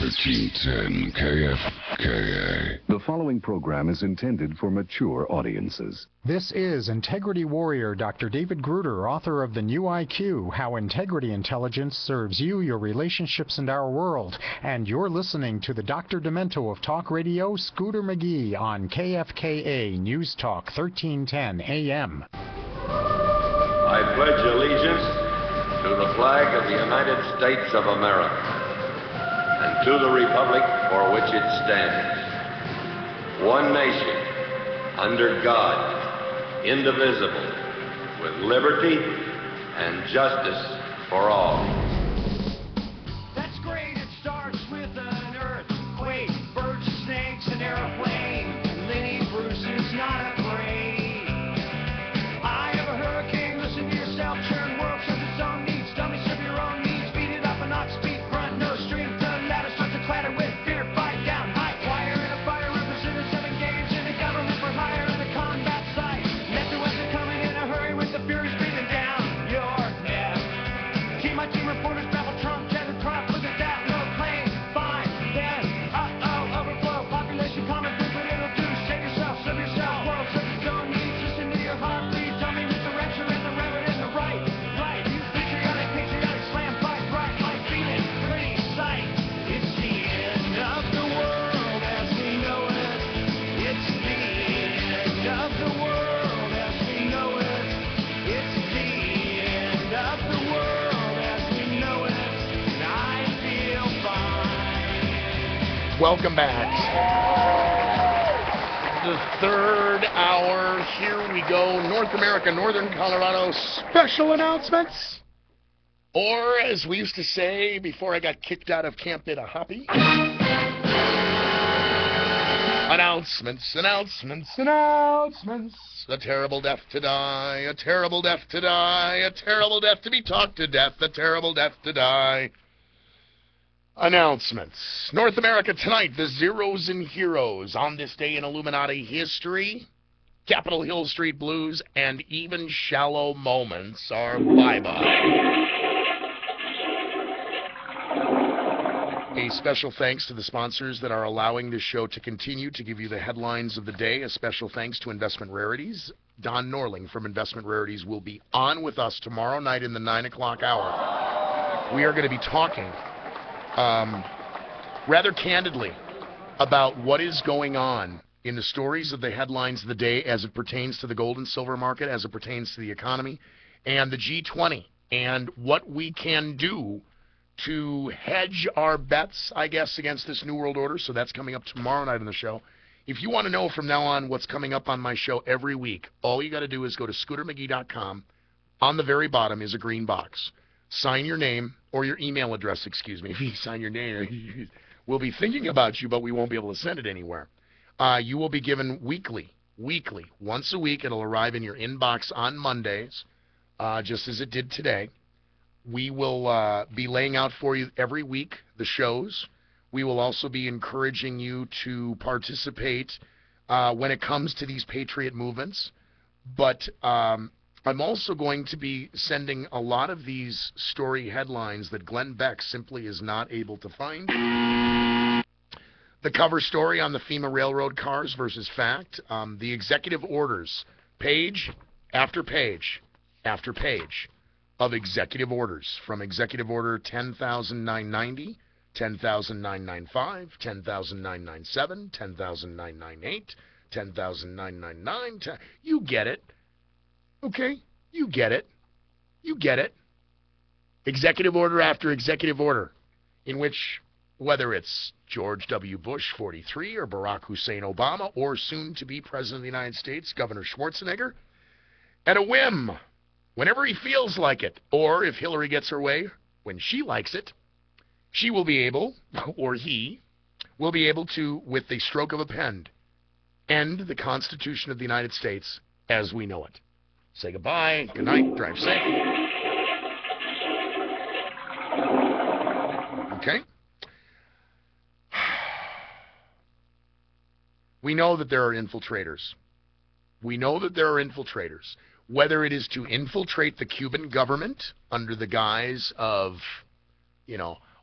1310 KFKA. The following program is intended for mature audiences. This is Integrity Warrior Dr. David Gruder, author of The New IQ, How Integrity Intelligence Serves You, Your Relationships, and Our World. And you're listening to the Dr. Demento of Talk Radio, Scooter McGee, on KFKA News Talk 1310 AM. I pledge allegiance to the flag of the United States of America and to the republic for which it stands, one nation, under God, indivisible, with liberty and justice for all. That's great. It starts with an earthquake, birds, snakes, an airplane. Lenny Bruce is not afraid. I have a hurricane. Listen to yourself. Churn world serves its own needs. Dummy serve your own needs. Beat it up and not speed front. No strength. The ladder starts to clatter with fear. Fight down. High wire in a fire. Representatives have engaged in the government for hire in the combat site. Metro West are coming in a hurry with the furies breathing down your neck. Team reporters babble Trump, Jazz crop with a doubt, no claim, fine, then, overflow, population common food, but it'll do, save yourself, serve yourself, world serves its own needs, listen to your heartbeat, tell me who's the rapture and the reverend and the right, you patriotic, slam, fight, bright, light, feeling, pretty sight, it's the end of the world as we know it, it's the end of the world as we know it, it's the end of the world. Welcome back. The third hour. Here we go. North America, Northern Colorado special announcements. Or, as we used to say before I got kicked out of Camp Hoppy, announcements. A terrible death to die, a terrible death to die, a terrible death to be talked to death, a terrible death to die. Announcements. North America tonight, the Zeros and Heroes. On this day in Illuminati history, Capitol Hill Street Blues, and even Shallow Moments are bye-bye. A special thanks to the sponsors that are allowing this show to continue to give you the headlines of the day. A special thanks to Investment Rarities. Don Norling from Investment Rarities will be on with us tomorrow night in the 9 o'clock hour. We are going to be talking rather candidly about what is going on in the stories of the headlines of the day as it pertains to the gold and silver market, as it pertains to the economy, and the G20, and what we can do to hedge our bets, I guess, against this New World Order. So that's coming up tomorrow night on the show. If you want to know from now on what's coming up on my show every week, all you got to do is go to scootermcgee.com. On the very bottom is a green box. Sign your name, or your email address, excuse me. If you sign your name, we'll be thinking about you, but we won't be able to send it anywhere. You will be given weekly, once a week. It'll arrive in your inbox on Mondays, just as it did today. We will be laying out for you every week the shows. We will also be encouraging you to participate when it comes to these patriot movements. But I'm also going to be sending a lot of these story headlines that Glenn Beck simply is not able to find. The cover story on the FEMA railroad cars versus fact. The executive orders, page after page after page of executive orders, from Executive Order 10,990, 10,995, 10,997, 10,998, 10,999. You get it. Okay, you get it. You get it. Executive order after executive order, in which, whether it's George W. Bush, 43, or Barack Hussein Obama, or soon-to-be President of the United States, Governor Schwarzenegger, at a whim, whenever he feels like it, or if Hillary gets her way, when she likes it, she will be able, or he, will be able to, with the stroke of a pen, end the Constitution of the United States as we know it. Say goodbye, good night, drive safe. Okay? We know that there are infiltrators. We know that there are infiltrators. Whether it is to infiltrate the Cuban government under the guise of,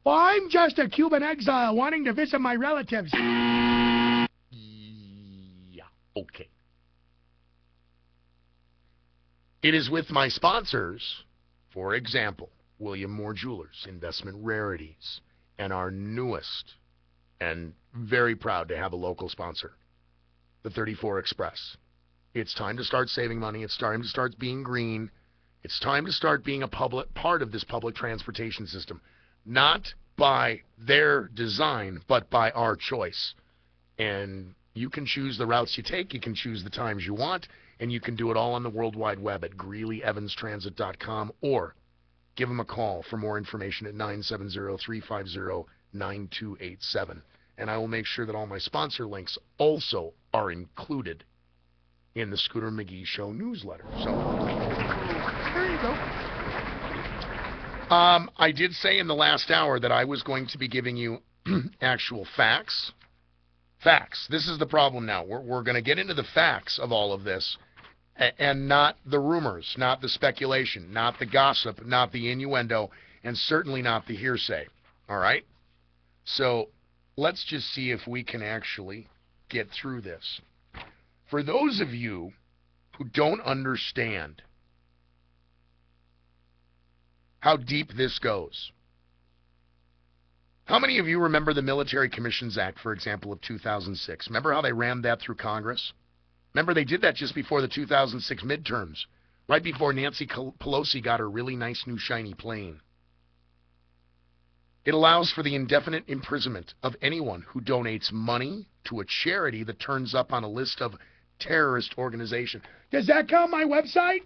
Well, I'm just a Cuban exile wanting to visit my relatives. Yeah, okay. It is with my sponsors, for example, William Moore Jewelers, Investment Rarities, and our newest, and very proud to have a local sponsor, the 34 Express. It's time to start saving money. It's time to start being green. It's time to start being a part of this public transportation system. Not by their design, but by our choice. And you can choose the routes you take. You can choose the times you want. And you can do it all on the World Wide Web at GreeleyEvansTransit.com, or give them a call for more information at 970-350-9287. And I will make sure that all my sponsor links also are included in the Scooter McGee Show newsletter. So, there you go. I did say in the last hour that I was going to be giving you actual facts. Facts. This is the problem now. We're going to get into the facts of all of this, and not the rumors, not the speculation, not the gossip, not the innuendo, and certainly not the hearsay. All right? So let's just see if we can actually get through this. For those of you who don't understand how deep this goes, how many of you remember the Military Commissions Act, for example, of 2006? Remember how they rammed that through Congress? Remember they did that just before the 2006 midterms, right before Nancy Pelosi got her really nice new shiny plane. It allows for the indefinite imprisonment of anyone who donates money to a charity that turns up on a list of terrorist organization. Does that count my website?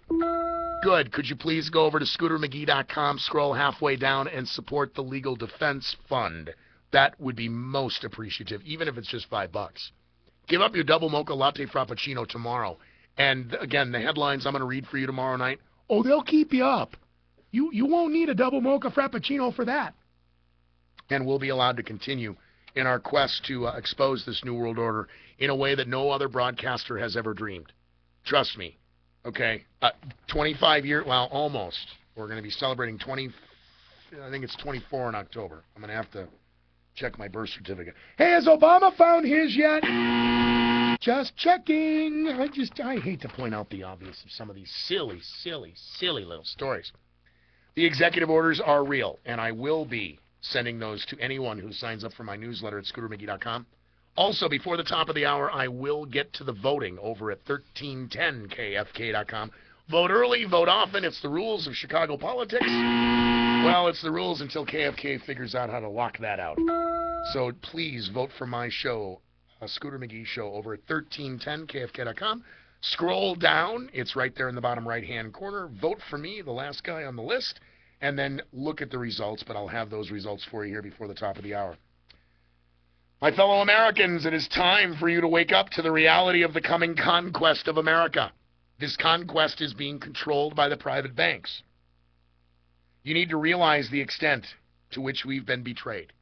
Good. Could you please go over to scootermcgee.com, scroll halfway down, and support the Legal Defense Fund? That would be most appreciative, even if it's just $5. Give up your double mocha latte frappuccino tomorrow. And again, the headlines I'm going to read for you tomorrow night, oh, they'll keep you up. You won't need a double mocha frappuccino for that. And we'll be allowed to continue in our quest to expose this New World Order in a way that no other broadcaster has ever dreamed. Trust me. Okay? 25 years, well, almost. We're going to be celebrating I think it's 24 in October. I'm going to have to check my birth certificate. Hey, has Obama found his yet? Just checking. I hate to point out the obvious of some of these silly little stories. The executive orders are real, and I will be sending those to anyone who signs up for my newsletter at scootermcgee.com. Also, before the top of the hour, I will get to the voting over at 1310kfk.com. Vote early, vote often. It's the rules of Chicago politics. Well, it's the rules until KFK figures out how to lock that out. So please vote for my show, a Scooter McGee show, over at 1310kfk.com. Scroll down. It's right there in the bottom right-hand corner. Vote for me, the last guy on the list, and then look at the results, but I'll have those results for you here before the top of the hour. My fellow Americans, it is time for you to wake up to the reality of the coming conquest of America. This conquest is being controlled by the private banks. You need to realize the extent to which we've been betrayed.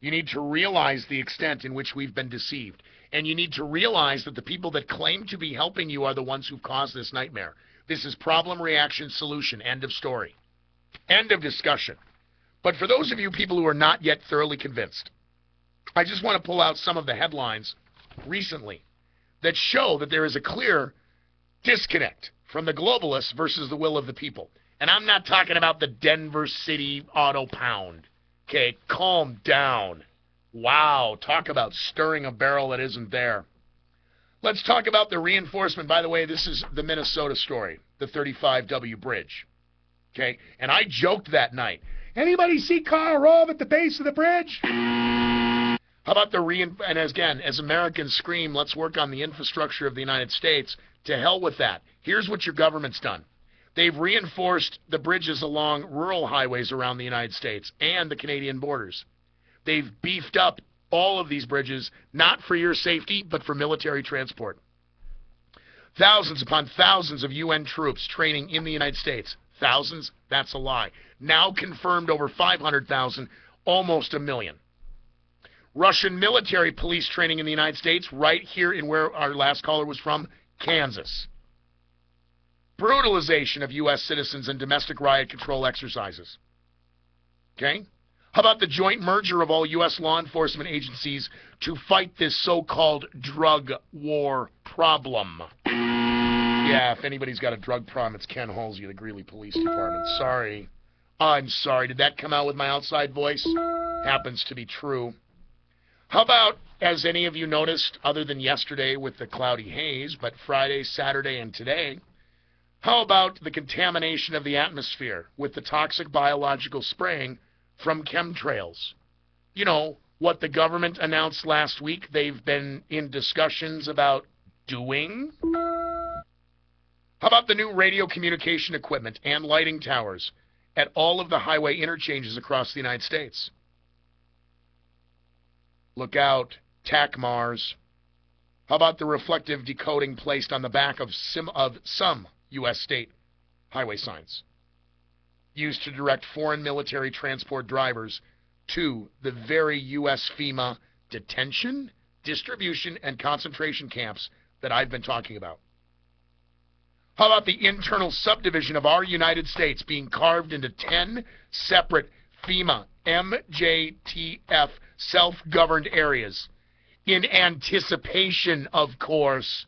You need to realize the extent in which we've been deceived. And you need to realize that the people that claim to be helping you are the ones who've caused this nightmare. This is problem, reaction, solution. End of story. End of discussion. But for those of you people who are not yet thoroughly convinced, I just want to pull out some of the headlines recently that show that there is a clear disconnect from the globalists versus the will of the people. And I'm not talking about the Denver City Auto Pound. Okay, calm down. Wow, talk about stirring a barrel that isn't there. Let's talk about the reinforcement. By the way, this is the Minnesota story, the 35W bridge. Okay, and I joked that night. Anybody see Karl Rove at the base of the bridge? How about and again, as Americans scream, let's work on the infrastructure of the United States, to hell with that. Here's what your government's done. They've reinforced the bridges along rural highways around the United States and the Canadian borders. They've beefed up all of these bridges, not for your safety, but for military transport. Thousands upon thousands of UN troops training in the United States. Thousands? That's a lie. Now confirmed over 500,000, almost a million. Russian military police training in the United States, right here in where our last caller was from, Kansas. Brutalization of U.S. citizens and domestic riot control exercises. Okay? How about the joint merger of all U.S. law enforcement agencies to fight this so-called drug war problem? Yeah, if anybody's got a drug problem, it's Ken Halsey of the Greeley Police Department. Sorry. I'm sorry. Did that come out with my outside voice? Happens to be true. How about, as any of you noticed, other than yesterday with the cloudy haze, but Friday, Saturday, and today, how about the contamination of the atmosphere with the toxic biological spraying from chemtrails? You know, what the government announced last week they've been in discussions about doing? How about the new radio communication equipment and lighting towers at all of the highway interchanges across the United States? Look out, TACMARS. How about the reflective decoding placed on the back of some U.S. state highway signs, used to direct foreign military transport drivers to the very U.S. FEMA detention, distribution, and concentration camps that I've been talking about? How about the internal subdivision of our United States being carved into 10 separate FEMA, MJTF, self-governed areas in anticipation, of course,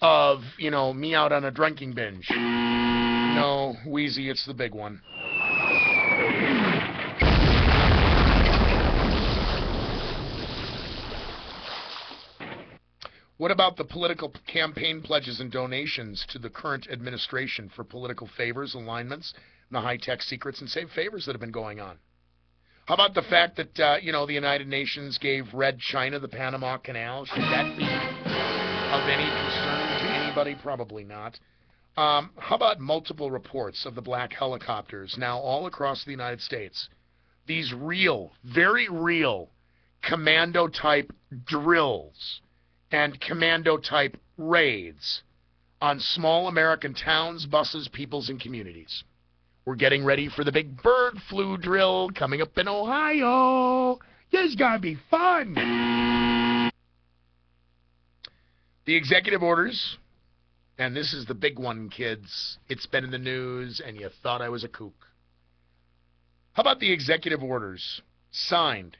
of, me out on a drinking binge? No, Wheezy, it's the big one. What about the political campaign pledges and donations to the current administration for political favors, alignments, and the high-tech secrets and safe favors that have been going on? How about the fact that, the United Nations gave Red China the Panama Canal? Should that be of any concern to anybody? Probably not. How about multiple reports of the black helicopters now all across the United States? These real, very real, commando-type drills and commando-type raids on small American towns, buses, peoples, and communities. We're getting ready for the big bird flu drill coming up in Ohio. It's going to be fun. The executive orders, and this is the big one, kids. It's been in the news, and you thought I was a kook. How about the executive orders signed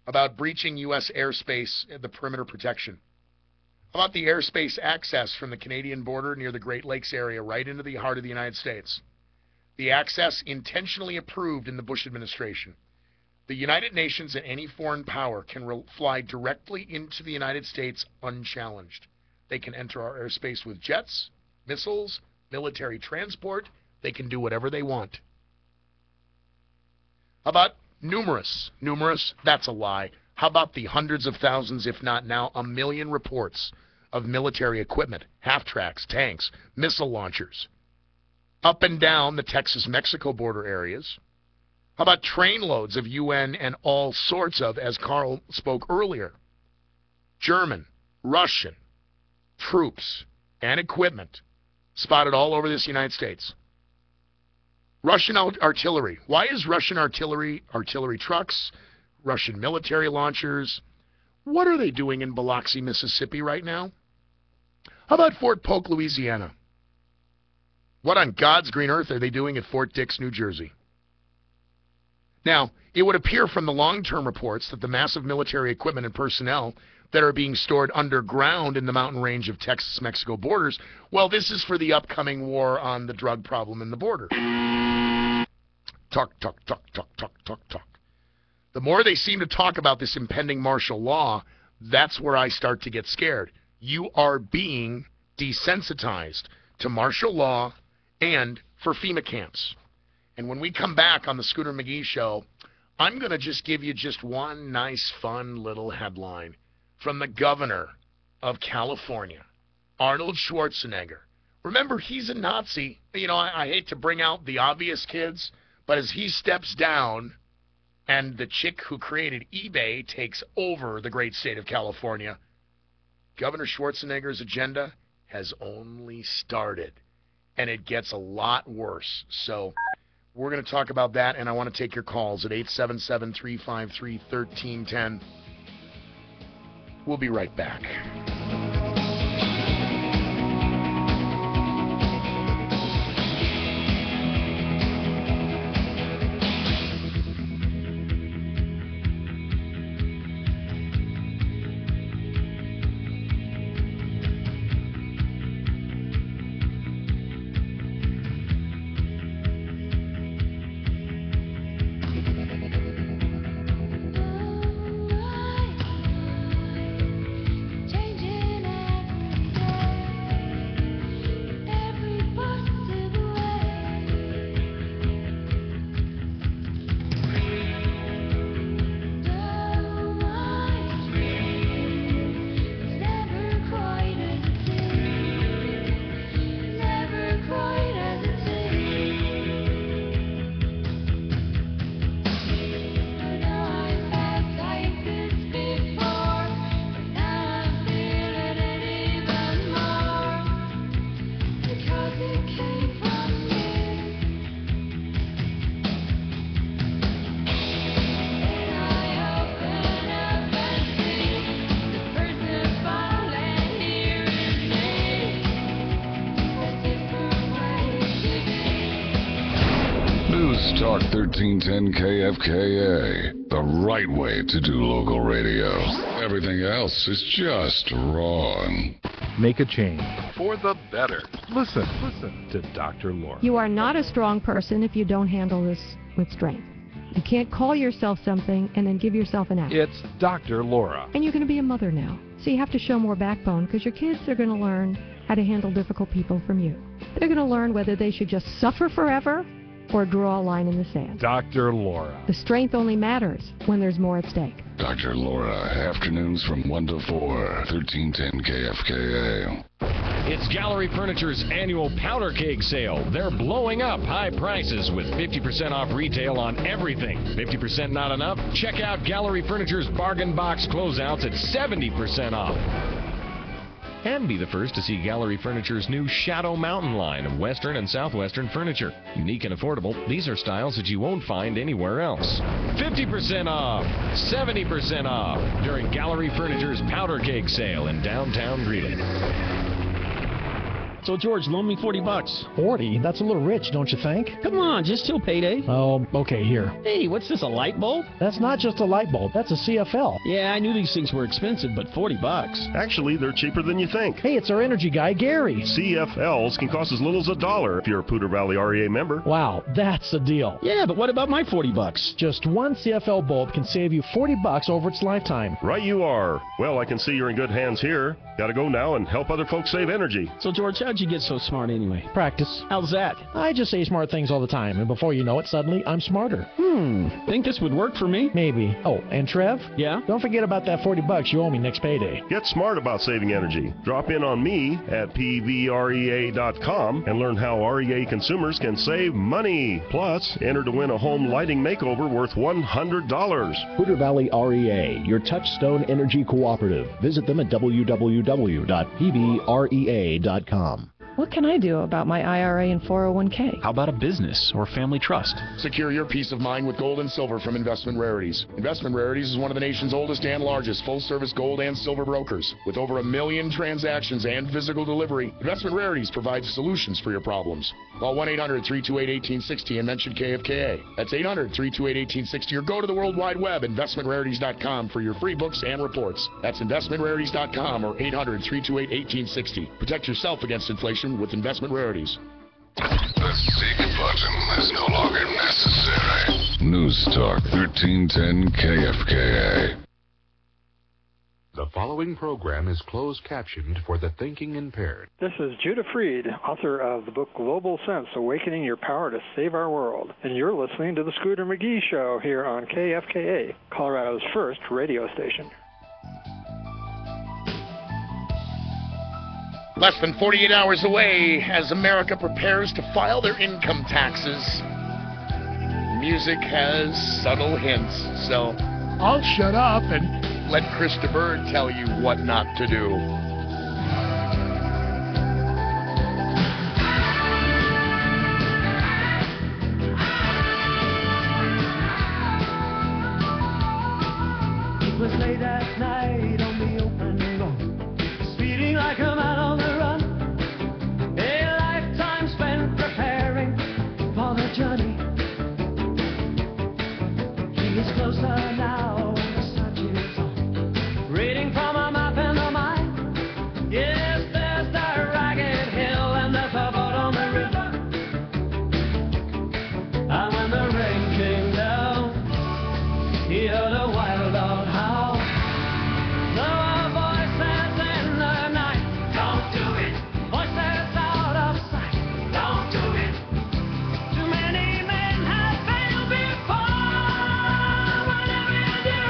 about breaching U.S. airspace at the perimeter protection? How about the airspace access from the Canadian border near the Great Lakes area right into the heart of the United States? The access intentionally approved in the Bush administration. The United Nations and any foreign power can fly directly into the United States unchallenged. They can enter our airspace with jets, missiles, military transport. They can do whatever they want. How about numerous, that's a lie. How about the hundreds of thousands, if not now, 1 million reports of military equipment, half-tracks, tanks, missile launchers, up and down the Texas-Mexico border areas? How about train loads of UN and all sorts of, as Carl spoke earlier, German, Russian troops and equipment spotted all over this United States? Russian artillery. Why is Russian artillery trucks, Russian military launchers, what are they doing in Biloxi, Mississippi right now? How about Fort Polk, Louisiana? What on God's green earth are they doing at Fort Dix, New Jersey? Now, it would appear from the long-term reports that the massive military equipment and personnel that are being stored underground in the mountain range of Texas-Mexico borders, well, this is for the upcoming war on the drug problem in the border. Talk. The more they seem to talk about this impending martial law, that's where I start to get scared. You are being desensitized to martial law and for FEMA camps. And when we come back on the Scooter McGee Show, I'm going to just give you just one nice, fun little headline from the governor of California, Arnold Schwarzenegger. Remember, he's a Nazi. I hate to bring out the obvious, kids, but as he steps down and the chick who created eBay takes over the great state of California, Governor Schwarzenegger's agenda has only started, and it gets a lot worse. So we're going to talk about that, and I want to take your calls at 877-353-1310. We'll be right back. Talk 1310 KFKA. The right way to do local radio. Everything else is just wrong. Make a change. For the better. Listen to Dr. Laura. You are not a strong person if you don't handle this with strength. You can't call yourself something and then give yourself an out. It's Dr. Laura. And you're going to be a mother now. So you have to show more backbone because your kids are going to learn how to handle difficult people from you. They're going to learn whether they should just suffer forever or draw a line in the sand. Dr. Laura. The strength only matters when there's more at stake. Dr. Laura, afternoons from 1 to 4, 1310 KFKA. It's Gallery Furniture's annual powder keg sale. They're blowing up high prices with 50% off retail on everything. 50% not enough? Check out Gallery Furniture's bargain box closeouts at 70% off. And be the first to see Gallery Furniture's new Shadow Mountain line of Western and Southwestern furniture. Unique and affordable, these are styles that you won't find anywhere else. 50% off, 70% off during Gallery Furniture's powder keg sale in downtown Greeley. So, George, loan me $40. 40? That's a little rich, don't you think? Come on, just till payday. Oh, okay, here. Hey, what's this, a light bulb? That's not just a light bulb. That's a CFL. Yeah, I knew these things were expensive, but $40. Actually, they're cheaper than you think. Hey, it's our energy guy, Gary. CFLs can cost as little as $1 if you're a Poudre Valley REA member. Wow, that's a deal. Yeah, but what about my $40? Just one CFL bulb can save you $40 over its lifetime. Right you are. Well, I can see you're in good hands here. Gotta go now and help other folks save energy. So, George, how'd you get so smart anyway? Practice. How's that? I just say smart things all the time, and before you know it, suddenly I'm smarter. Think this would work for me? Maybe. Oh, and Trev? Yeah? Don't forget about that $40 you owe me next payday. Get smart about saving energy. Drop in on me at pvrea.com and learn how REA consumers can save money. Plus, enter to win a home lighting makeover worth $100. Poudre Valley REA, your touchstone energy cooperative. Visit them at www.pvrea.com. What can I do about my IRA and 401k? How about a business or family trust? Secure your peace of mind with gold and silver from Investment Rarities. Investment Rarities is one of the nation's oldest and largest full-service gold and silver brokers. With over 1 million transactions and physical delivery, Investment Rarities provides solutions for your problems. Call 1-800-328-1860 and mention KFKA. That's 800-328-1860 or go to the World Wide Web, investmentrarities.com, for your free books and reports. That's investmentrarities.com or 800-328-1860. Protect yourself against inflation with Investment Rarities. The seek button is no longer necessary. News Talk 1310 KFKA. The following program is closed captioned for the thinking impaired. This is Judah Freed, author of the book Global Sense, Awakening Your Power to Save Our World. And you're listening to the Scooter McGee Show here on KFKA, Colorado's first radio station. Less than 48 hours away as America prepares to file their income taxes. Music has subtle hints, so I'll shut up and let Christopher tell you what not to do. It was late at night on the open road, speeding like a man on the run. A lifetime spent preparing for the journey. He is closer now, and the search is on. Reading from a map in the mind. Yes, there's the ragged hill and there's a boat on the river. And when the rain came down, he heard a wild dog howl. There were voices in the night. Don't do it. Voices out of sight. Don't do it. Too many men have failed before. Whatever you do,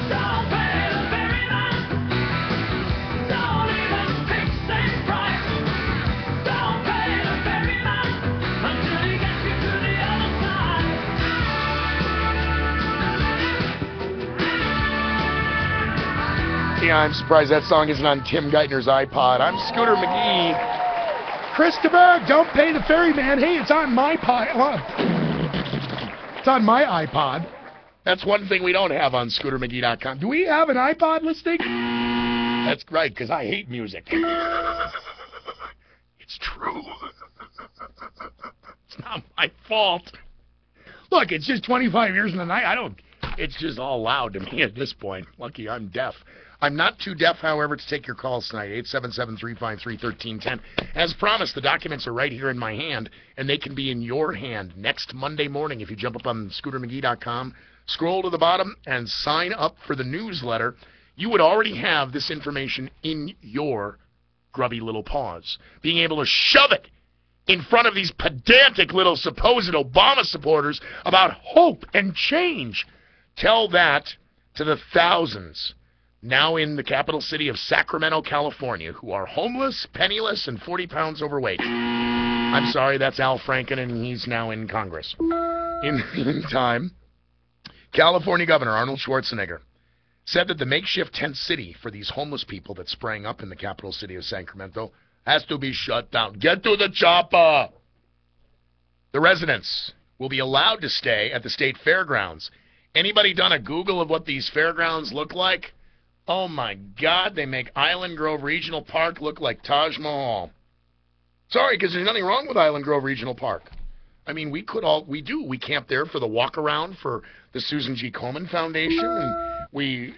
don't pay the ferryman. Don't even fix a price. Don't pay the ferryman until he gets you to the other side. Yeah, I'm surprised that song isn't on Tim Geithner's iPod. I'm Scooter McGee. Christopher, don't pay the ferryman. Hey, it's on my It's on my iPod. That's one thing we don't have on ScooterMcGee.com. Do we have an iPod listing? That's right, because I hate music. It's true. It's not my fault. Look, it's just 25 years in the night. It's just all loud to me at this point. Lucky I'm deaf. I'm not too deaf, however, to take your calls tonight. 877-353-1310. As promised, the documents are right here in my hand, and they can be in your hand next Monday morning if you jump up on scootermcgee.com, scroll to the bottom, and sign up for the newsletter. You would already have this information in your grubby little paws. Being able to shove it in front of these pedantic little supposed Obama supporters about hope and change. Tell that to the thousands now in the capital city of Sacramento, California, who are homeless, penniless, and 40 pounds overweight. I'm sorry, that's Al Franken, and he's now in Congress. In the meantime, California Governor Arnold Schwarzenegger said that the makeshift tent city for these homeless people that sprang up in the capital city of Sacramento has to be shut down. Get to the chopper! The residents will be allowed to stay at the state fairgrounds. Anybody done a Google of what these fairgrounds look like? Oh my God, they make Island Grove Regional Park look like Taj Mahal. Sorry, because there's nothing wrong with Island Grove Regional Park. I mean, we camp there for the walk around for the Susan G. Komen Foundation, and we,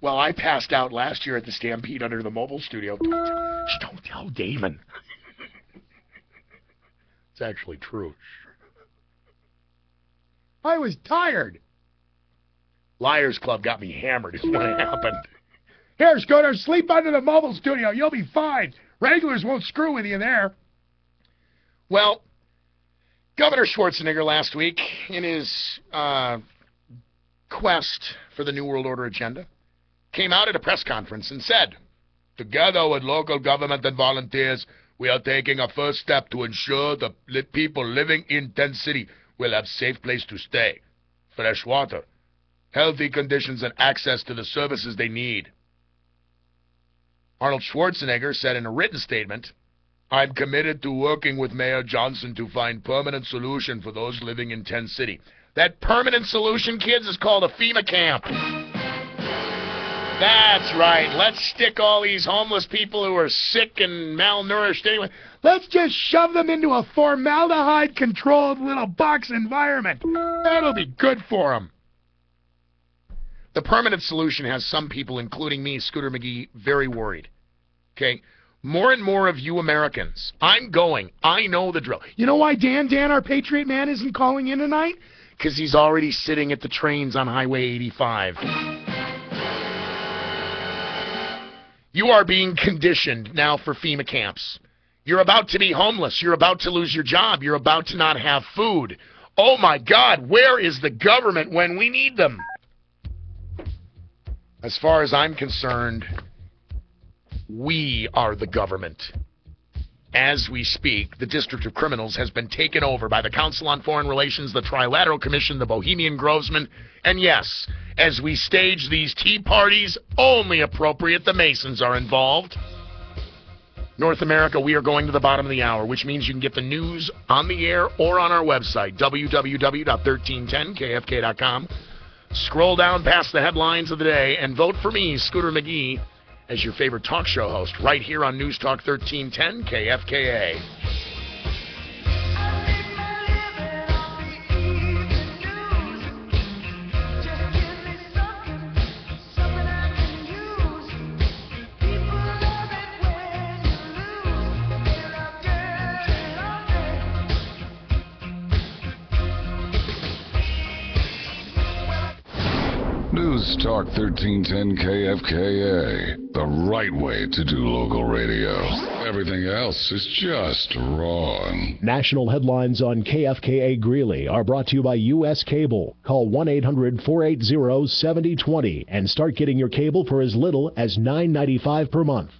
well, I passed out last year at the Stampede under the mobile studio. Don't tell Damon. It's actually true. I was tired. Liars Club got me hammered is what happened. Here, Scooter, sleep under the mobile studio. You'll be fine. Regulars won't screw with you there. Well, Governor Schwarzenegger last week, in his quest for the New World Order agenda, came out at a press conference and said, "Together with local government and volunteers, we are taking a first step to ensure the people living in Tent City will have a safe place to stay, fresh water, healthy conditions, and access to the services they need." Arnold Schwarzenegger said in a written statement, "I'm committed to working with Mayor Johnson to find permanent solution for those living in Tent City." That permanent solution, kids, is called a FEMA camp. That's right. Let's stick all these homeless people who are sick and malnourished anyway. Let's just shove them into a formaldehyde-controlled little box environment. That'll be good for them. The permanent solution has some people, including me, Scooter McGee, very worried. Okay? More and more of you Americans. I'm going. I know the drill. You know why Dan, our Patriot man, isn't calling in tonight? Because he's already sitting at the trains on Highway 85. You are being conditioned now for FEMA camps. You're about to be homeless. You're about to lose your job. You're about to not have food. Oh, my God, where is the government when we need them? As far as I'm concerned, we are the government. As we speak, the District of Criminals has been taken over by the Council on Foreign Relations, the Trilateral Commission, the Bohemian Grovesmen, and yes, as we stage these tea parties, only appropriate the Masons are involved. North America, we are going to the bottom of the hour, which means you can get the news on the air or on our website, www.1310kfk.com. Scroll down past the headlines of the day and vote for me, Scooter McGee, as your favorite talk show host right here on News Talk 1310 KFKA. News Talk 1310 KFKA, the right way to do local radio. Everything else is just wrong. National headlines on KFKA Greeley are brought to you by U.S. Cable. Call 1-800-480-7020 and start getting your cable for as little as $9.95 per month.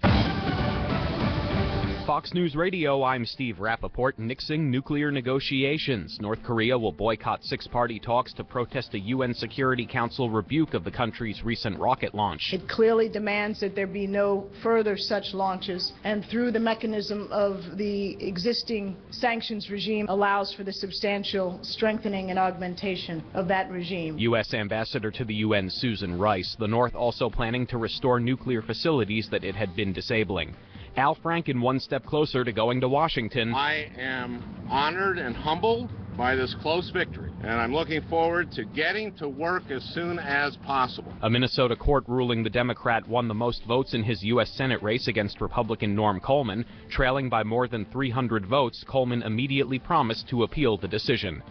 Fox News Radio, I'm Steve Rappaport. Nixing nuclear negotiations. North Korea will boycott six-party talks to protest a UN Security Council rebuke of the country's recent rocket launch. It clearly demands that there be no further such launches, and through the mechanism of the existing sanctions regime allows for the substantial strengthening and augmentation of that regime. U.S. Ambassador to the UN Susan Rice. The North also planning to restore nuclear facilities that it had been disabling. Al Franken one step closer to going to Washington. I am honored and humbled by this close victory. and I'm looking forward to getting to work as soon as possible. A Minnesota court ruling the Democrat won the most votes in his U.S. Senate race against Republican Norm Coleman. Trailing by more than 300 votes, Coleman immediately promised to appeal the decision.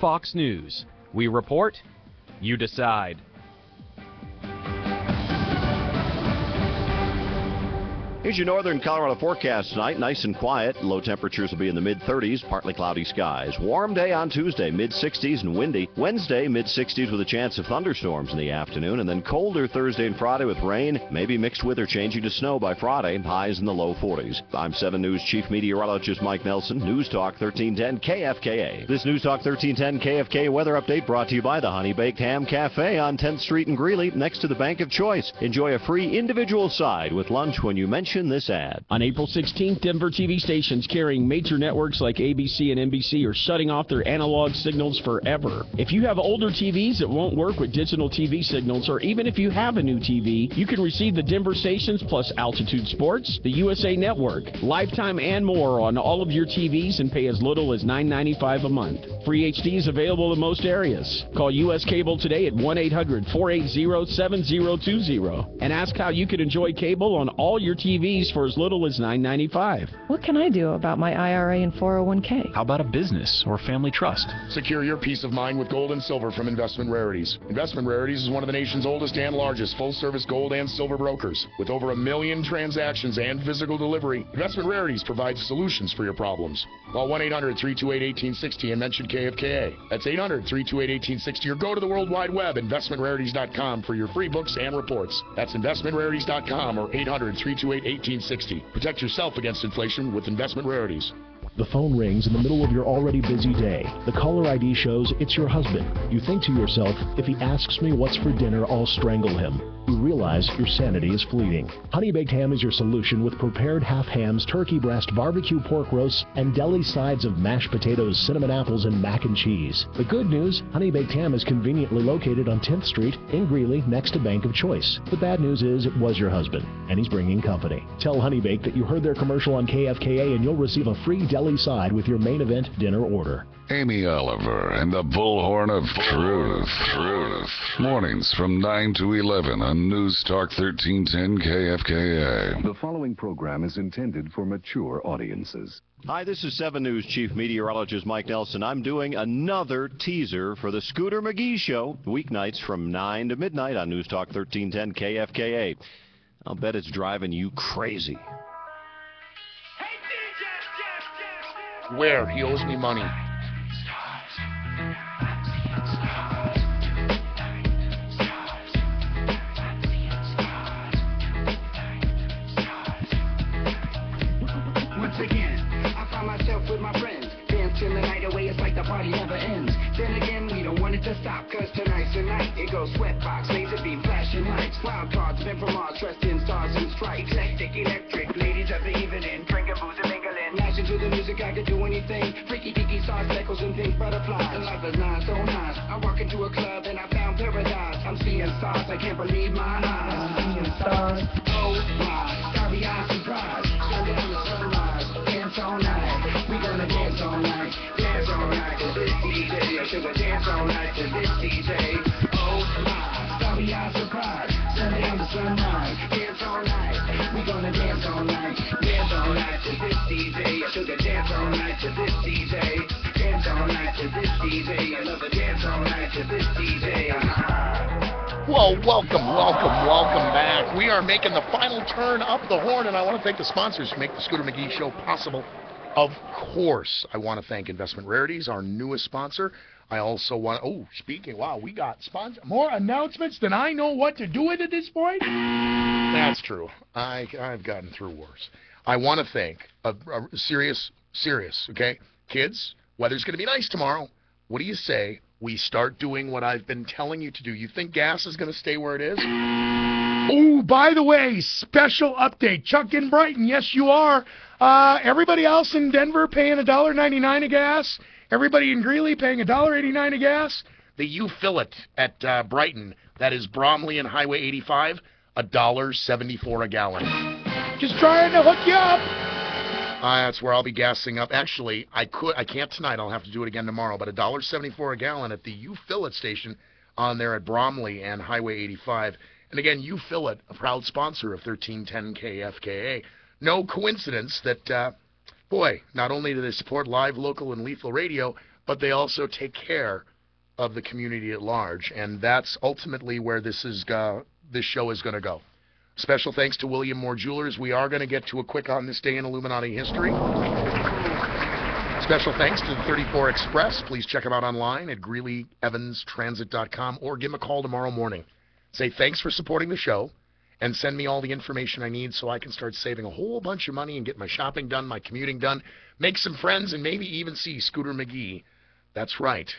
Fox News. We report, you decide. Here's your northern Colorado forecast tonight. Nice and quiet. Low temperatures will be in the mid-30s, partly cloudy skies. Warm day on Tuesday, mid-60s and windy. Wednesday, mid-60s with a chance of thunderstorms in the afternoon. And then colder Thursday and Friday with rain, maybe mixed with or changing to snow by Friday. Highs in the low 40s. I'm 7 News Chief Meteorologist Mike Nelson. News Talk 1310 KFKA. This News Talk 1310 KFKA weather update brought to you by the Honey Baked Ham Cafe on 10th Street in Greeley, next to the Bank of Choice. Enjoy a free individual side with lunch when you mention this ad. On April 16th, Denver TV stations carrying major networks like ABC and NBC are shutting off their analog signals forever. If you have older TVs that won't work with digital TV signals, or even if you have a new TV, you can receive the Denver stations plus Altitude Sports, the USA Network, Lifetime, and more on all of your TVs and pay as little as $9.95 a month. Free HD is available in most areas. Call US Cable today at 1-800-480-7020 and ask how you can enjoy cable on all your TVs for as little as $9.95. What can I do about my IRA and 401k? How about a business or family trust? Secure your peace of mind with gold and silver from Investment Rarities. Investment Rarities is one of the nation's oldest and largest full-service gold and silver brokers. With over 1 million transactions and physical delivery, Investment Rarities provides solutions for your problems. Call 1-800-328-1860 and mention KFKA. That's 800-328-1860 or go to the World Wide Web, investmentrarities.com, for your free books and reports. That's investmentrarities.com or 800-328-1860. Protect yourself against inflation with Investment Rarities. The phone rings in the middle of your already busy day. The caller ID shows it's your husband. You think to yourself, if he asks me what's for dinner, I'll strangle him. You realize your sanity is fleeting. Honey Baked Ham is your solution with prepared half hams, turkey breast, barbecue pork roasts, and deli sides of mashed potatoes, cinnamon apples, and mac and cheese. The good news, Honey Baked Ham is conveniently located on 10th Street in Greeley next to Bank of Choice. The bad news is it was your husband, and he's bringing company. Tell Honey Baked that you heard their commercial on KFKA and you'll receive a free deli side with your main event dinner order. Amy Oliver and the Bullhorn of Truth. Mornings from 9 to 11 on News Talk 1310 KFKA. The following program is intended for mature audiences. Hi, this is 7 News Chief Meteorologist Mike Nelson. I'm doing another teaser for the Scooter McGee Show, weeknights from 9 to midnight on News Talk 1310 KFKA. I'll bet it's driving you crazy. Where? He owes me money. Once again, I find myself with my friends, dancing the night away, it's like the party never ends. Then again, we don't want it to stop, cause tonight's the night. It goes sweatbox, laser beam, flashing lights, wild cards, men from Mars, dressed in stars and stripes. Hectic, electric, ladies of the evening, drinking booze and mingling. Lashing to the music, I could do anything. Freaky, deaky, stars, speckles, and pink butterflies. And life is nice, so nice. I walk into a club and I found paradise. I'm seeing stars, I can't believe my eyes. I'm seeing stars, oh my, starry-eyed surprise. Sundown to sunrise, dance all night. We gonna dance all night, dance all night to this DJ. I should dance all night to this DJ. Oh my, starry-eyed surprise. Sundown to sunrise, dance all night. We gonna dance all night to this DJ. I should dance all night to this DJ. Dance all night to this DJ. I love to dance all night to this DJ. Well, welcome back. We are making the final turn up the horn, and I want to thank the sponsors who make the Scooter McGee Show possible. Of course, I want to thank Investment Rarities, our newest sponsor. I also want wow, we got More announcements than I know what to do with at this point? That's true. I've gotten through worse. I want to thank a serious, okay? Kids, weather's going to be nice tomorrow. What do you say we start doing what I've been telling you to do? You think gas is going to stay where it is? Oh, by the way, special update. Chuck in Brighton, yes, you are. Everybody else in Denver paying $1.99 a gas. Everybody in Greeley paying $1.89 a gas. The U fill it at Brighton, that is Bromley and Highway 85, $1.74 a gallon. Just trying to hook you up. That's where I'll be gassing up. Actually, I can't tonight. I'll have to do it again tomorrow. But $1.74 a gallon at the You Fill It station on there at Bromley and Highway 85. And again, You Fill It, a proud sponsor of 1310 KFKA. No coincidence that, boy, not only do they support live, local, and lethal radio, but they also take care of the community at large. And that's ultimately where this show is going to go. Special thanks to William Moore Jewelers. We are going to get to a quick On This Day in Illuminati history. Special thanks to the 34 Express. Please check them out online at GreeleyEvansTransit.com or give them a call tomorrow morning. Say thanks for supporting the show and send me all the information I need so I can start saving a whole bunch of money and get my shopping done, my commuting done, make some friends, and maybe even see Scooter McGee. That's right.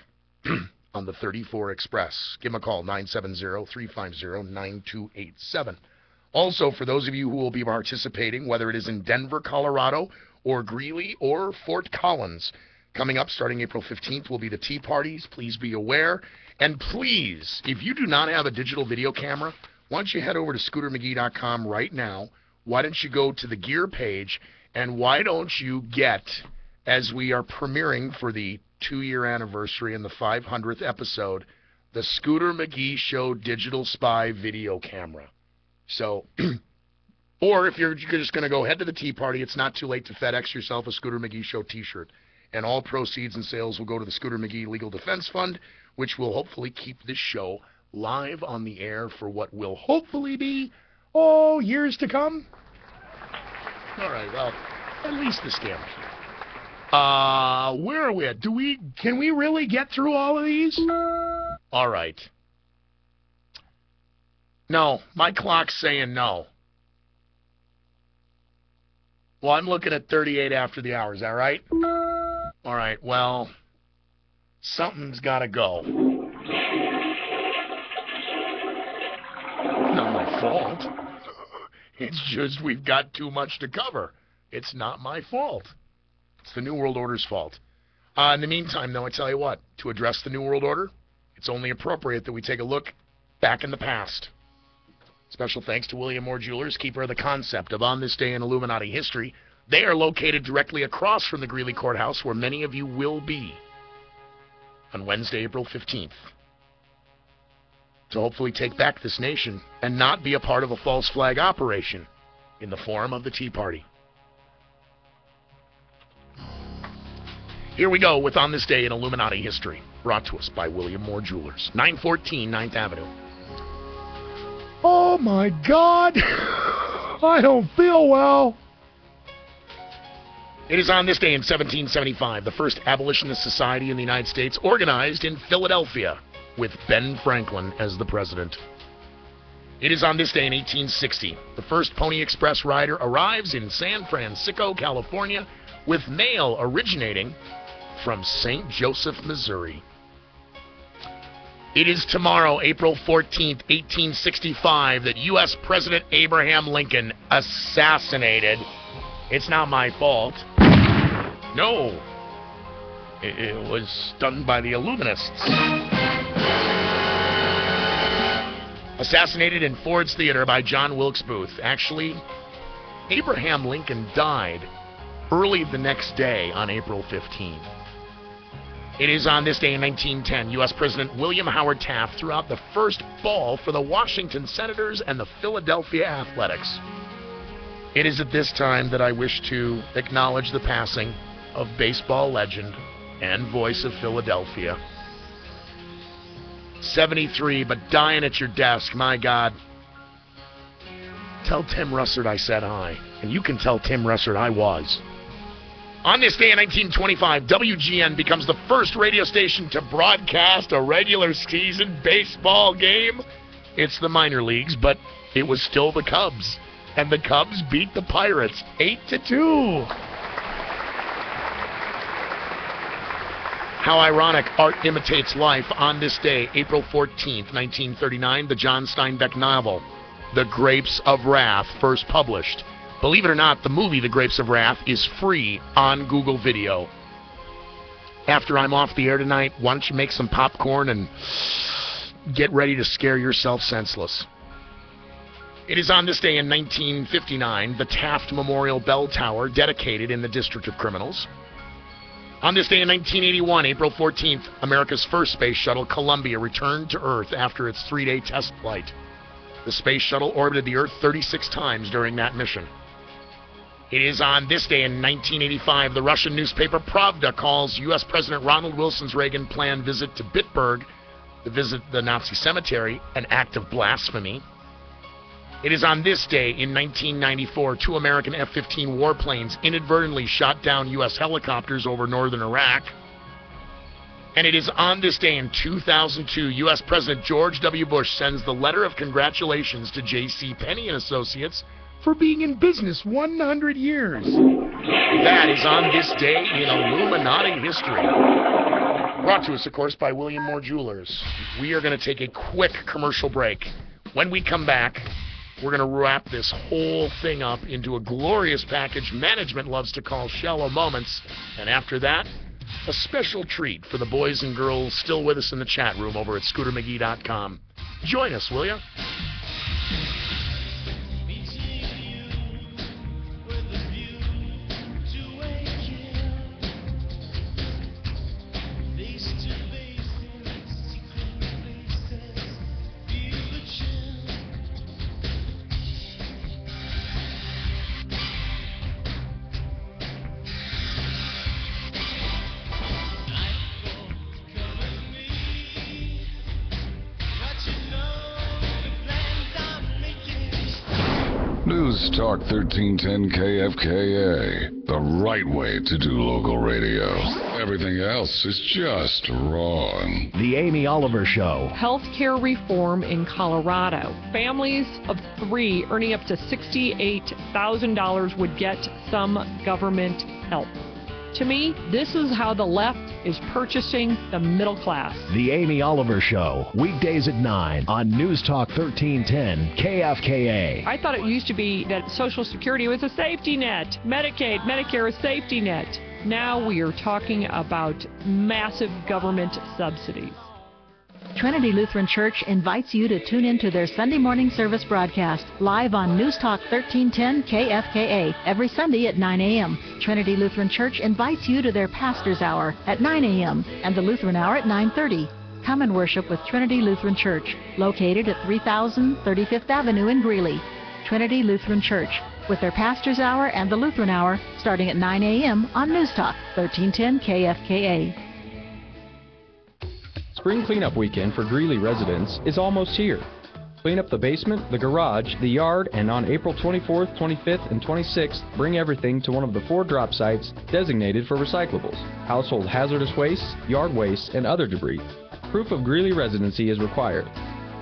On the 34 Express. Give them a call, 970-350-9287. Also, for those of you who will be participating, whether it is in Denver, Colorado, or Greeley, or Fort Collins, coming up starting April 15th will be the tea parties. Please be aware. And please, if you do not have a digital video camera, why don't you head over to scootermcgee.com right now. Why don't you go to the gear page, and why don't you get, as we are premiering for the 2-year anniversary and the 500th episode, the Scooter McGee Show Digital Spy video camera. So, or if you're just going to go head to the tea party, it's not too late to FedEx yourself a Scooter McGee Show t-shirt. And all proceeds and sales will go to the Scooter McGee Legal Defense Fund, which will hopefully keep this show live on the air for what will hopefully be, years to come. All right, well, at least the scam. Where are we at? Can we really get through all of these? All right. No, my clock's saying no. Well, I'm looking at 38 after the hour. Is that right? All right, well, something's got to go. Not my fault. It's just we've got too much to cover. It's not my fault. It's the New World Order's fault. In the meantime, though, I tell you what, to address the New World Order, it's only appropriate that we take a look back in the past. Special thanks to William Moore Jewelers, keeper of the concept of On This Day in Illuminati history. They are located directly across from the Greeley Courthouse, where many of you will be on Wednesday, April 15th, to hopefully take back this nation and not be a part of a false flag operation in the form of the Tea Party. Here we go with On This Day in Illuminati history, brought to us by William Moore Jewelers, 914 9th Avenue. Oh, my God. I don't feel well. It is on this day in 1775, the first abolitionist society in the United States organized in Philadelphia, with Ben Franklin as the president. It is on this day in 1860, the first Pony Express rider arrives in San Francisco, California, with mail originating from St. Joseph, Missouri. It is tomorrow, April 14th, 1865, that U.S. President Abraham Lincoln assassinated. It's not my fault. No. It was done by the Illuminists. Assassinated in Ford's Theater by John Wilkes Booth. Actually, Abraham Lincoln died early the next day on April 15th. It is on this day in 1910, U.S. President William Howard Taft threw out the first ball for the Washington Senators and the Philadelphia Athletics. It is at this time that I wish to acknowledge the passing of baseball legend and voice of Philadelphia. 73, but dying at your desk, my God. Tell Tim Russert I said hi, and you can tell Tim Russert I was. On this day in 1925, WGN becomes the first radio station to broadcast a regular season baseball game. It's the minor leagues, but it was still the Cubs. And the Cubs beat the Pirates 8-2. How ironic art imitates life. On this day, April 14th, 1939, the John Steinbeck novel, The Grapes of Wrath, first published. Believe it or not, the movie The Grapes of Wrath is free on Google Video. After I'm off the air tonight, why don't you make some popcorn and get ready to scare yourself senseless. It is on this day in 1959, the Taft Memorial Bell Tower dedicated in the District of Criminals. On this day in 1981, April 14th, America's first space shuttle, Columbia, returned to Earth after its 3-day test flight. The space shuttle orbited the Earth 36 times during that mission. It is on this day in 1985, the Russian newspaper Pravda calls U.S. President Ronald Wilson's Reagan-planned visit to Bitburg, to visit the Nazi cemetery, an act of blasphemy. It is on this day in 1994, 2 American F-15 warplanes inadvertently shot down U.S. helicopters over northern Iraq. And it is on this day in 2002, U.S. President George W. Bush sends the letter of congratulations to J.C. Penney and Associates For being in business 100 years. That is on this day in Illuminati history. Brought to us, of course, by William Moore Jewelers. We are going to take a quick commercial break. When we come back, we're going to wrap this whole thing up into a glorious package management loves to call shallow moments. And after that, a special treat for the boys and girls still with us in the chat room over at ScooterMcGee.com. Join us, will ya? News Talk 1310 KFKA, the right way to do local radio. Everything else is just wrong. The Amy Oliver Show. Healthcare reform in Colorado. Families of 3 earning up to $68,000 would get some government help. To me, this is how the left is purchasing the middle class. The Amy Oliver Show, weekdays at 9 on News Talk 1310 KFKA. I thought it used to be that Social Security was a safety net. Medicaid, Medicare, a safety net. Now we are talking about massive government subsidies. Trinity Lutheran Church invites you to tune in to their Sunday morning service broadcast live on News Talk 1310 KFKA every Sunday at 9 a.m. Trinity Lutheran Church invites you to their Pastor's Hour at 9 a.m. and the Lutheran Hour at 9:30. Come and worship with Trinity Lutheran Church, located at 3000 35th Avenue in Greeley. Trinity Lutheran Church, with their Pastor's Hour and the Lutheran Hour starting at 9 a.m. on News Talk 1310 KFKA. Spring cleanup weekend for Greeley residents is almost here. Clean up the basement, the garage, the yard, and on April 24th, 25th, and 26th, bring everything to one of the 4 drop sites designated for recyclables, household hazardous waste, yard waste, and other debris. Proof of Greeley residency is required.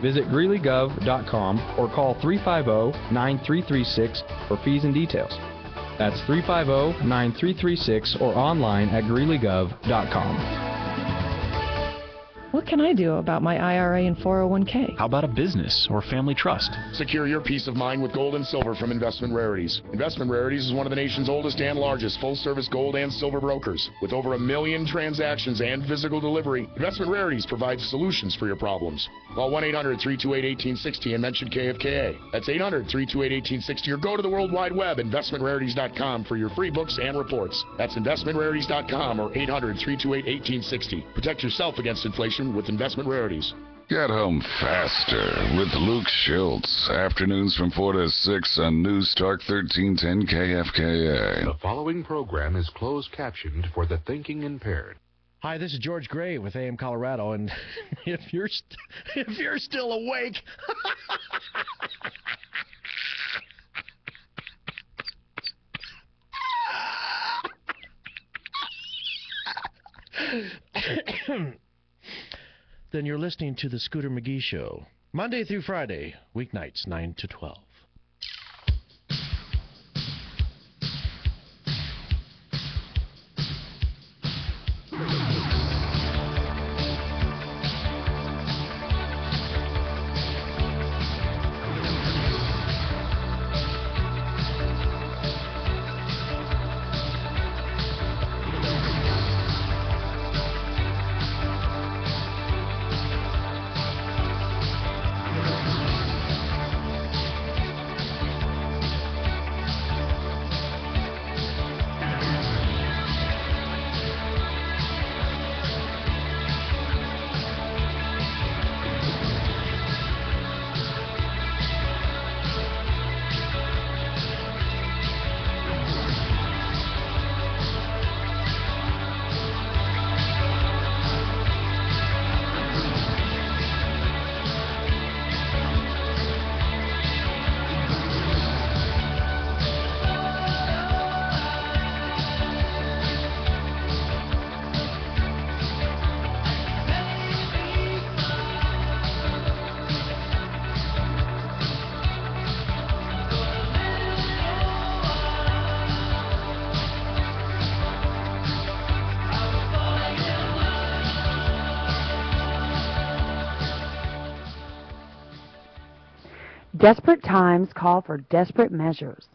Visit greeleygov.com or call 350-9336 for fees and details. That's 350-9336 or online at greeleygov.com. What can I do about my IRA and 401k? How about a business or family trust? Secure your peace of mind with gold and silver from Investment Rarities. Investment Rarities is one of the nation's oldest and largest full-service gold and silver brokers. With over 1 million transactions and physical delivery, Investment Rarities provides solutions for your problems. Call 1-800-328-1860 and mention KFKA. That's 800-328-1860 or go to the World Wide Web, investmentrarities.com, for your free books and reports. That's investmentrarities.com or 800-328-1860. Protect yourself against inflation with Investment Rarities. Get home faster with Luke Schultz. Afternoons from 4 to 6 on News Talk 1310 KFKA. The following program is closed captioned for the thinking impaired. Hi, this is George Gray with AM Colorado, and if you're still awake, then you're listening to the Scooter McGee Show, Monday through Friday, weeknights 9 to 12. Desperate times call for desperate measures.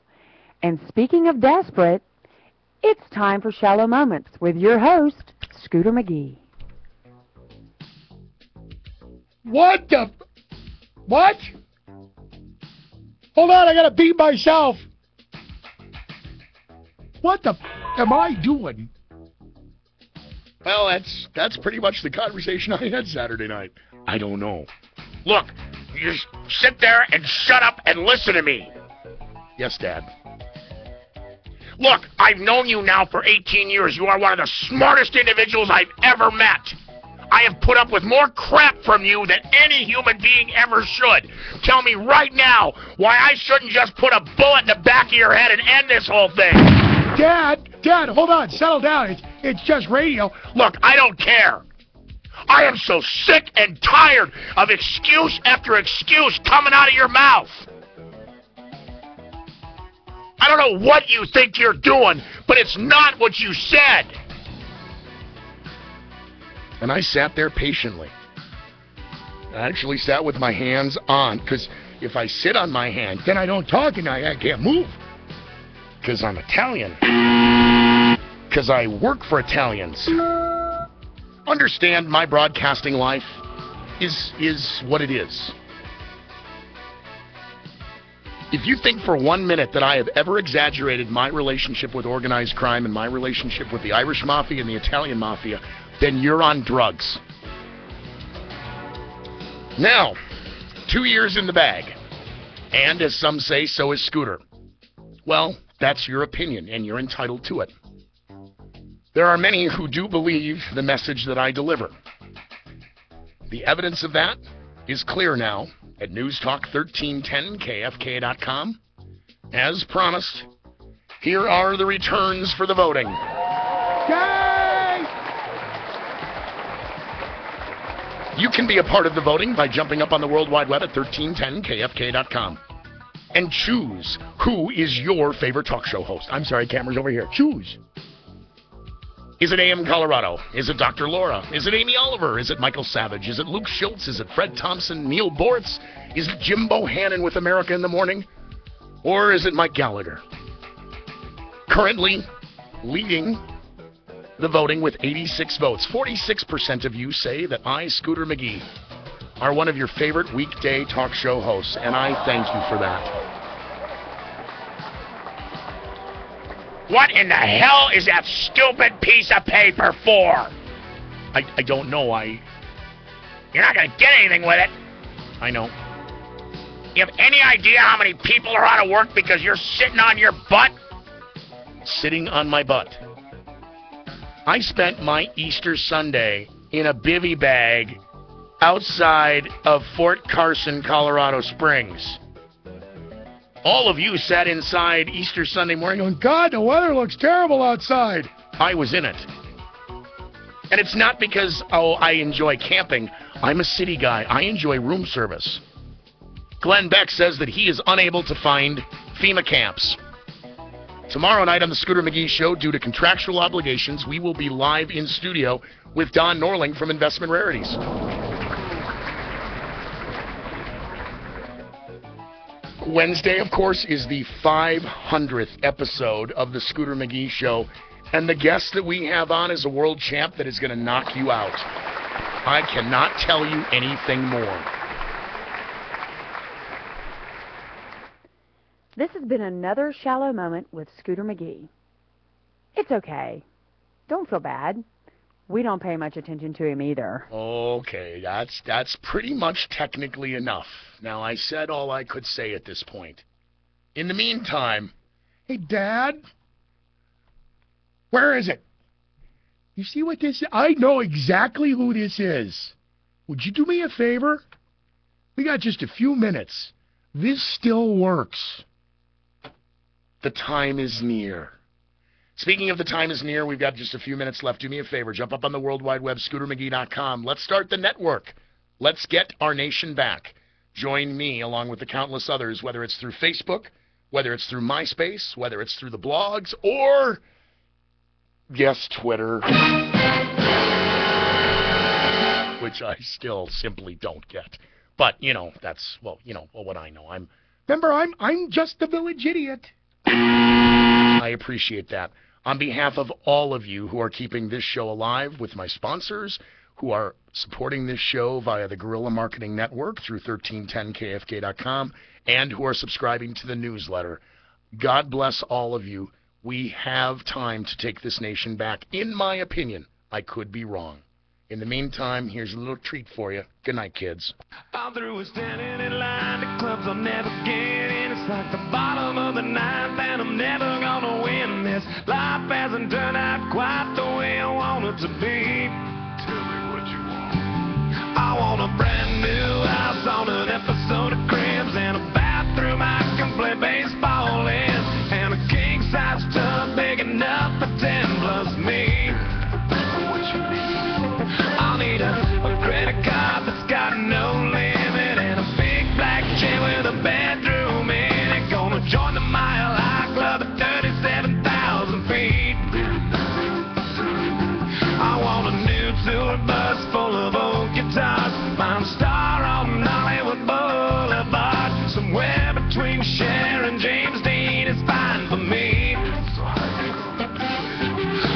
And speaking of desperate, it's time for Shallow Moments with your host, Scooter McGee. What the? What? Hold on, I gotta beat myself. What the am I doing? Well, that's pretty much the conversation I had Saturday night. I don't know. Look, you just sit there and shut up and listen to me. Yes, Dad. Look, I've known you now for 18 years. You are one of the smartest individuals I've ever met. I have put up with more crap from you than any human being ever should. Tell me right now why I shouldn't just put a bullet in the back of your head and end this whole thing. Dad, hold on, settle down. It's just radio. Look, I don't care. I am so sick and tired of excuse after excuse coming out of your mouth. I don't know what you think you're doing, but it's not what you said. And I sat there patiently. I actually sat with my hands on, because if I sit on my hand, then I don't talk and I can't move. Because I'm Italian. Because I work for Italians. Understand my broadcasting life is what it is. If you think for 1 minute that I have ever exaggerated my relationship with organized crime and my relationship with the Irish Mafia and the Italian Mafia, then you're on drugs. Now, 2 years in the bag. And as some say, so is Scooter. Well, that's your opinion, and you're entitled to it. There are many who do believe the message that I deliver. The evidence of that is clear now at newstalk1310kfk.com. As promised, here are the returns for the voting. Yay! You can be a part of the voting by jumping up on the World Wide Web at 1310kfk.com and choose who is your favorite talk show host. I'm sorry, camera's over here. Choose. Is it AM Colorado? Is it Dr. Laura? Is it Amy Oliver? Is it Michael Savage? Is it Luke Schultz? Is it Fred Thompson? Neil Boritz? Is it Jim Bohannon with America in the Morning? Or is it Mike Gallagher? Currently leading the voting with 86 votes. 46% of you say that I, Scooter McGee, are one of your favorite weekday talk show hosts, and I thank you for that. What in the hell is that stupid piece of paper for? I don't know. You're not going to get anything with it. I know. You have any idea how many people are out of work because you're sitting on your butt? Sitting on my butt. I spent my Easter Sunday in a bivvy bag outside of Fort Carson, Colorado Springs. All of you sat inside Easter Sunday morning going, God, the weather looks terrible outside. I was in it. And it's not because, I enjoy camping. I'm a city guy. I enjoy room service. Glenn Beck says that he is unable to find FEMA camps. Tomorrow night on the Scooter McGee Show, due to contractual obligations, we will be live in studio with Don Norling from Investment Rarities. Wednesday, of course, is the 500th episode of the Scooter McGee Show, and the guest that we have on is a world champ that is going to knock you out. I cannot tell you anything more. This has been another Shallow Moment with Scooter McGee. It's okay. Don't feel bad. We don't pay much attention to him either. Okay, that's pretty much technically enough. Now, I said all I could say at this point. In the meantime... Hey, Dad? Where is it? You see what this is? I know exactly who this is. Would you do me a favor? We got just a few minutes. This still works. The time is near. Speaking of the time is near, we've got just a few minutes left. Do me a favor. Jump up on the World Wide Web, ScooterMcGee.com. Let's start the network. Let's get our nation back. Join me along with the countless others, whether it's through Facebook, whether it's through MySpace, whether it's through the blogs, or, yes, Twitter, which I still simply don't get. But, that's, what I know. Remember, I'm just a village idiot. I appreciate that. On behalf of all of you who are keeping this show alive with my sponsors, who are supporting this show via the Guerrilla Marketing Network through 1310kfk.com, and who are subscribing to the newsletter, God bless all of you. We have time to take this nation back. In my opinion, I could be wrong. In the meantime, here's a little treat for you. Good night, kids. I'm through with standing in line to clubs I'll never get in. It's like the bottom of the ninth, and I'm never gonna win this. Life hasn't turned out quite the way I want it to be. Tell me what you want. I want a brand new house on an episode of Cribs, and a bathroom I can play baseball in, and a king-size tub big enough for 10 plus me. What you need? I'll need a credit card that's got no limit, and a big black chain with a bedroom in it. Gonna join the Mile High Club at 37,000 feet. I want a new tour bus full of old guitars, mine star on Hollywood Boulevard. Somewhere between Cher and James Dean is fine for me.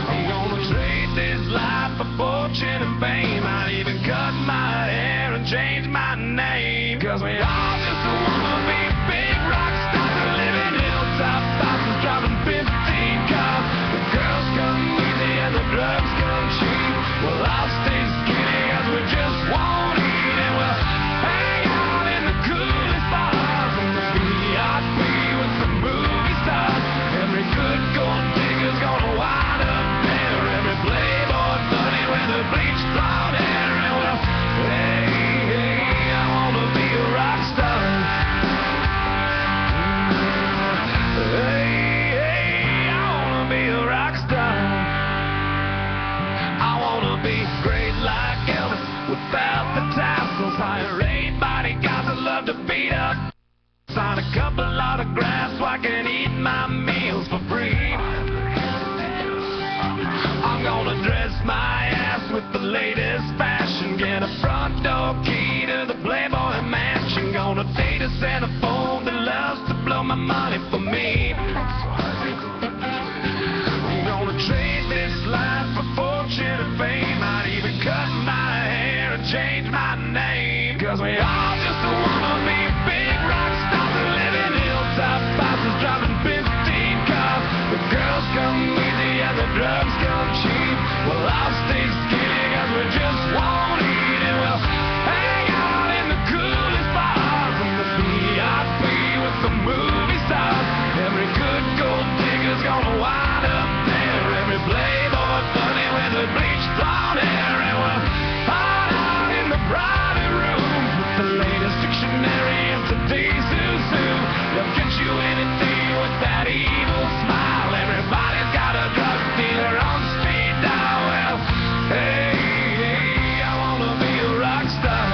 I'm gonna trade this life for fortune and fame. I'd even cut my hair and change my name. Cause we all just wanna be big rock stars, living hilltop houses, driving 15 cars. The girls come easy and the drugs come cheap. Well, I'll stay skinny cause we just won't eat, and we'll hang out in the coolest bars in the VIP with some movie stars. Every good gold digger's gonna wind up there. Every playboy bunny with a bleached blonde hair. And well, hey, I wanna be a rock star. Hey, I wanna be a rock star. I wanna be great like Elvis without the tassels. Hire 8 bodyguards that love to beat up. Sign a couple autographs so I can eat my meals for free. I'm gonna dress my ass with the latest fashion. Get a front door key to the Playboy Mansion. Gonna date a centerfold that loves to blow my money for me. I'm gonna trade this life for fortune and fame. I'd even cut my hair and change my name. Cause we all just wanna be big rock stars, living hilltop houses, driving 15 cars. The girls come easy and the drugs come cheap. Well, I'll stay skinny cause we just won't eat, and we'll hang out in the coolest bars in the VIP with the movie stars. Every good gold digger's gonna wind up there. Every playboy bunny with a bleached blonde hair. And we'll hide out in the private rooms with the latest dictionary and today's zoo. They'll get you anything with that evil smile. Everybody's got a drug dealer on speed dial. Well, hey, I wanna be a rock star.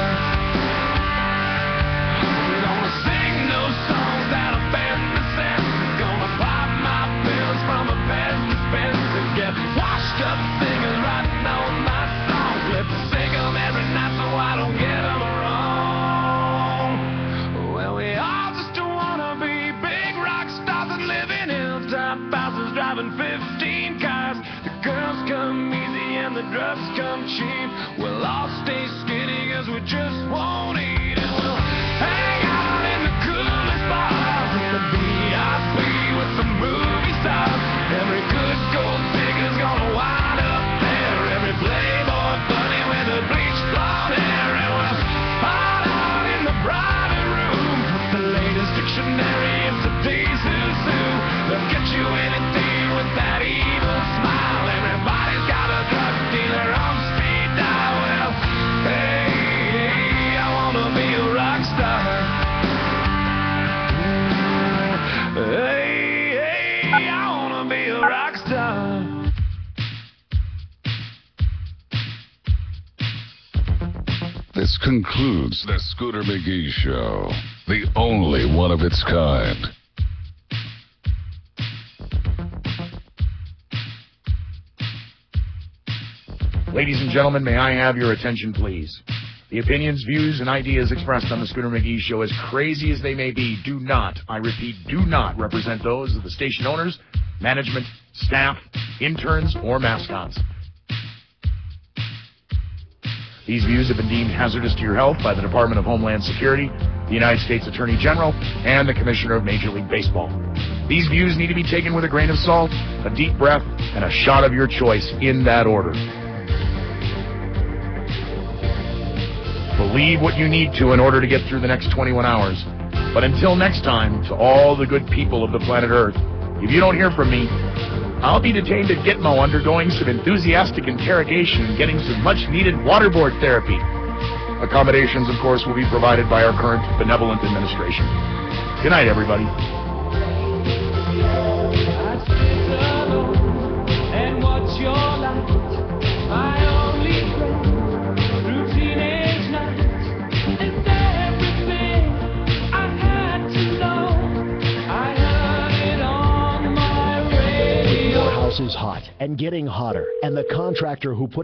We're gonna sing those songs that offend the senses. Gonna pop my pills from a bed dispenser. Get washed up singers writing on my songs. Lip sync 'em every night so I don't get 'em wrong. Well, we all just wanna be big rock stars and live in hilltop houses, driving 15 cars. The girls come easy and the drugs come cheap. We'll all stay skinny cause we just won't eat, and we'll hang out in the coolest bars in the VIP with the movie stars. Every good gold digger's gonna wind up there. Every playboy bunny with a bleached blonde hair. And we'll hide out in the private rooms with the latest dictionary and today's zoo. They'll get you anything with that evil smile. Everybody's got a drug dealer on speed dial. Well, hey, I wanna be a rock star. Hey, I wanna be a rock star. This concludes the Scooter McGee Show, the only one of its kind. Ladies and gentlemen, may I have your attention, please? The opinions, views, and ideas expressed on the Scooter McGee Show, as crazy as they may be, do not, I repeat, do not represent those of the station owners, management, staff, interns, or mascots. These views have been deemed hazardous to your health by the Department of Homeland Security, the United States Attorney General, and the Commissioner of Major League Baseball. These views need to be taken with a grain of salt, a deep breath, and a shot of your choice in that order. Believe what you need to in order to get through the next 21 hours. But until next time, to all the good people of the planet Earth, if you don't hear from me, I'll be detained at Gitmo undergoing some enthusiastic interrogation and getting some much-needed waterboard therapy. Accommodations, of course, will be provided by our current benevolent administration. Good night, everybody. Is hot and getting hotter, and the contractor who put